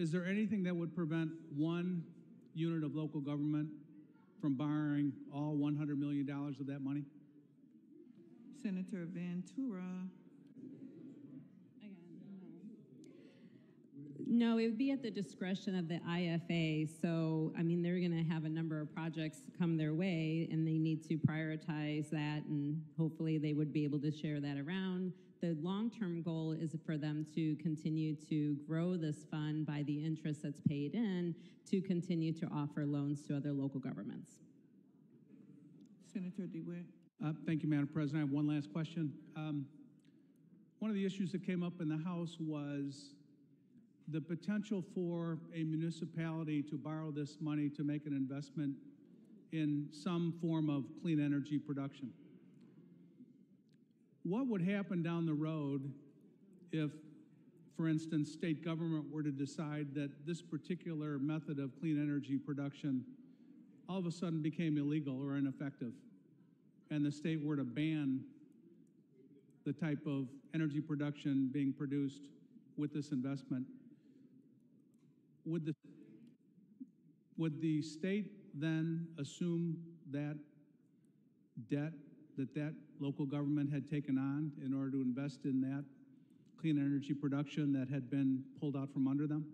Is there anything that would prevent one unit of local government from borrowing all $100 million of that money? Senator Ventura. No, it would be at the discretion of the IFA. So, I mean, they're going to have a number of projects come their way, and they need to prioritize that, and hopefully they would be able to share that around. The long-term goal is for them to continue to grow this fund by the interest that's paid in to continue to offer loans to other local governments. Senator DeWitte. Thank you, Madam President. I have one last question. One of the issues that came up in the House was the potential for a municipality to borrow this money to make an investment in some form of clean energy production. What would happen down the road if, for instance, state government were to decide that this particular method of clean energy production all of a sudden became illegal or ineffective, and the state were to ban the type of energy production being produced with this investment? Would the state then assume that debt that local government had taken on in order to invest in that clean energy production that had been pulled out from under them?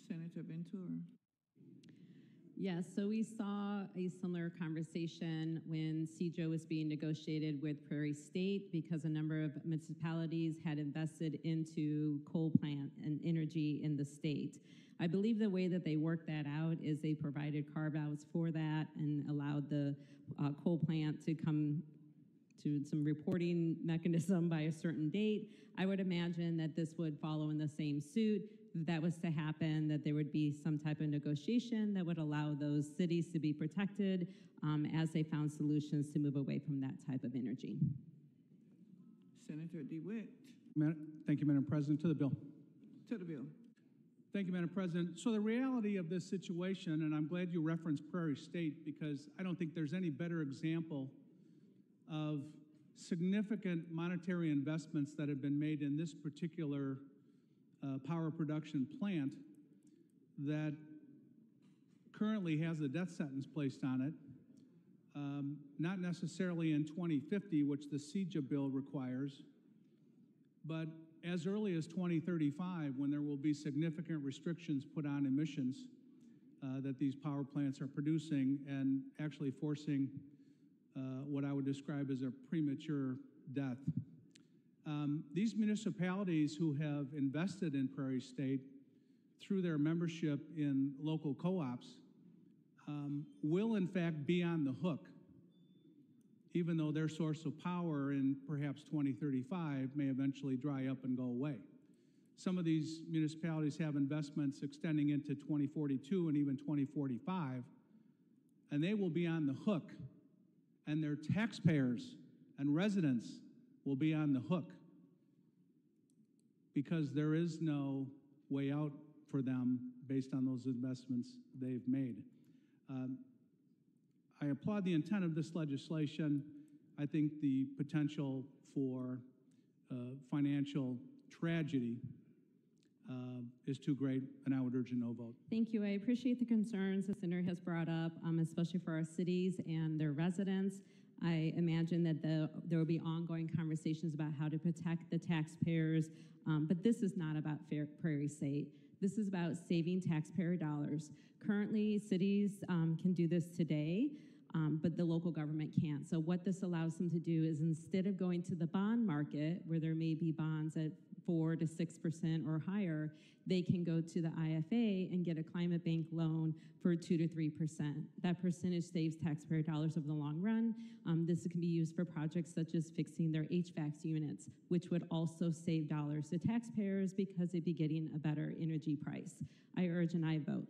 Senator Ventura. Yes, so we saw a similar conversation when CJO was being negotiated with Prairie State because a number of municipalities had invested into coal plant and energy in the state. I believe the way that they worked that out is they provided carve-outs for that and allowed the coal plant to come to some reporting mechanism by a certain date. I would imagine that this would follow in the same suit. If that was to happen, that there would be some type of negotiation that would allow those cities to be protected as they found solutions to move away from that type of energy. Senator DeWitte. Thank you, Madam President. To the bill. To the bill. Thank you, Madam President. So the reality of this situation, and I'm glad you referenced Prairie State because I don't think there's any better example of significant monetary investments that have been made in this particular power production plant that currently has a death sentence placed on it, not necessarily in 2050, which the CJA bill requires, but as early as 2035, when there will be significant restrictions put on emissions that these power plants are producing and actually forcing what I would describe as a premature death. These municipalities who have invested in Prairie State through their membership in local co-ops will in fact be on the hook, even though their source of power in perhaps 2035 may eventually dry up and go away. Some of these municipalities have investments extending into 2042 and even 2045, and they will be on the hook, and their taxpayers and residents will be on the hook because there is no way out for them based on those investments they've made. I applaud the intent of this legislation. I think the potential for financial tragedy is too great, and I would urge a no vote. Thank you. I appreciate the concerns the senator has brought up, especially for our cities and their residents. I imagine that there will be ongoing conversations about how to protect the taxpayers, but this is not about Prairie State. This is about saving taxpayer dollars. Currently, cities can do this today, but the local government can't. So what this allows them to do is instead of going to the bond market, where there may be bonds at 4 to 6% or higher, they can go to the IFA and get a climate bank loan for 2 to 3%. That percentage saves taxpayer dollars over the long run. This can be used for projects such as fixing their HVAC units, which would also save dollars to taxpayers because they'd be getting a better energy price. I urge an aye vote.